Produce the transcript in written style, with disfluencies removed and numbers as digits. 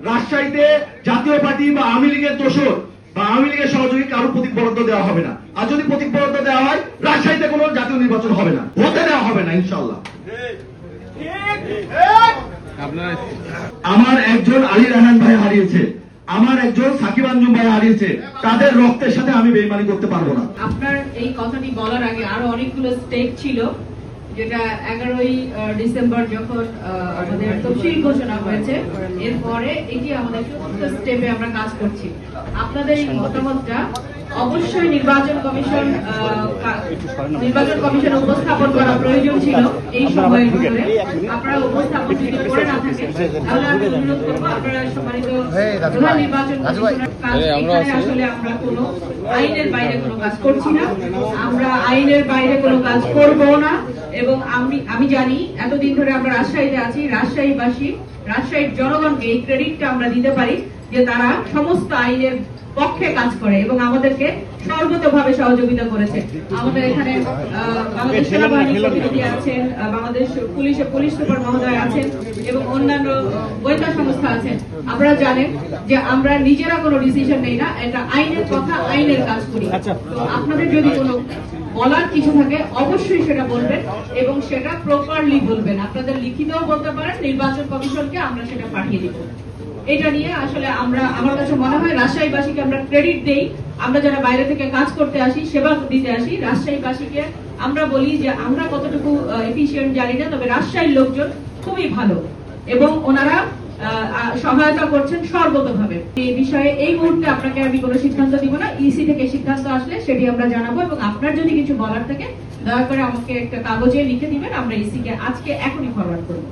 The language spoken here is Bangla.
রাজশাহীতে জাতীয় পার্টি বা আওয়ামী লীগের দোসর বা আওয়ামী লীগের সহযোগী কারো প্রতীক বরাদ্দ দেওয়া হবে না। আর যদি প্রতীক বরাদ্দ দেওয়া হয়, রাজশাহীতে কোনো জাতীয় নির্বাচন হবে না, হতে দেওয়া হবে না ইনশাল্লাহ। আমার একজন আলী রায়হান ভাই হারিয়েছে, আমার একজন সাকিব আঞ্জুম ভাই হারিয়েছে, তাদের রক্তের সাথে আমি বেইমানি করতে পারবো না। আপনার এই কথাটি বলার আগে আরো অনেকগুলো স্টেপ ছিল, যেটা 11ই ডিসেম্বর যখন আমাদের তফসিল ঘোষণা হয়েছে, এরপরে এটি আমাদের চতুর্থ স্টেপে আমরা কাজ করছি। আপনাদের এই মতামতটা অবশ্যই নির্বাচন কমিশন উপস্থাপন করা প্রয়োজন ছিল এই সময়ের ভিতরে। আপনারা উপস্থাপন যদি করে না থাকেন, তাহলে আমি অনুরোধ করবো আপনারা সম্মানিত প্রধান নির্বাচন কমিশনার কাজ, এখানে আসলে আমরা কোনো আইনের বাইরে কোনো কাজ করছি না, আমরা আইনের বাইরে কোনো কাজ করব না। এবং আমি জানি এতদিন ধরে আমরা রাজশাহীতে আছি, রাজশাহীর জনগণকে এই ক্রেডিটটা আমরা দিতে পারি যে তারা সমস্ত আইনের পক্ষে কাজ করে এবং আমাদেরকে সর্বতভাবে সহযোগিতা করেছে। আমাদের এখানে বাংলাদেশ সেনাবাহিনীর প্রতিনিধি আছেন, বাংলাদেশ পুলিশ সুপার মহোদয় আছেন এবং অন্যান্য গোয়েন্দা সংস্থা আছেন। আপনারা জানেন যে আমরা নিজেরা কোনো ডিসিশন নেই না, এটা আইনের কথা, আইনের কাজ করি। তো আপনাদের যদি কোনো বলার কিছু থাকে অবশ্যই সেটা বলবেন এবং সেটা প্রপারলি বলবেন। আপনাদের লিখিতও বলতে পারেন, নির্বাচন কমিশনকে আমরা সেটা পাঠিয়ে দিব। এটা নিয়ে আসলে আমার কাছে মনে হয় রাজশাহীবাসীকে আমরা ক্রেডিট দেই। আমরা যারা বাইরে থেকে কাজ করতে আসি, সেবা দিতে আসি, রাজশাহীবাসীকে আমরা বলি যে আমরা কতটুকু এফিশিয়েন্ট জানি না, তবে রাজশাহীর লোকজন খুবই ভালো এবং ওনারা সহায়তা করছেন সর্বতভাবে। এই বিষয়ে এই মুহূর্তে আপনাকে আমি কোনো সিদ্ধান্ত দিব না, ইসি থেকে সিদ্ধান্ত আসলে সেটি আমরা জানাবো। এবং আপনার যদি কিছু বলার থাকে দয়া করে আমাকে একটা কাগজে লিখে দিবেন, আমরা ইসি কে আজকে এখনই ফরওয়ার্ড করবো।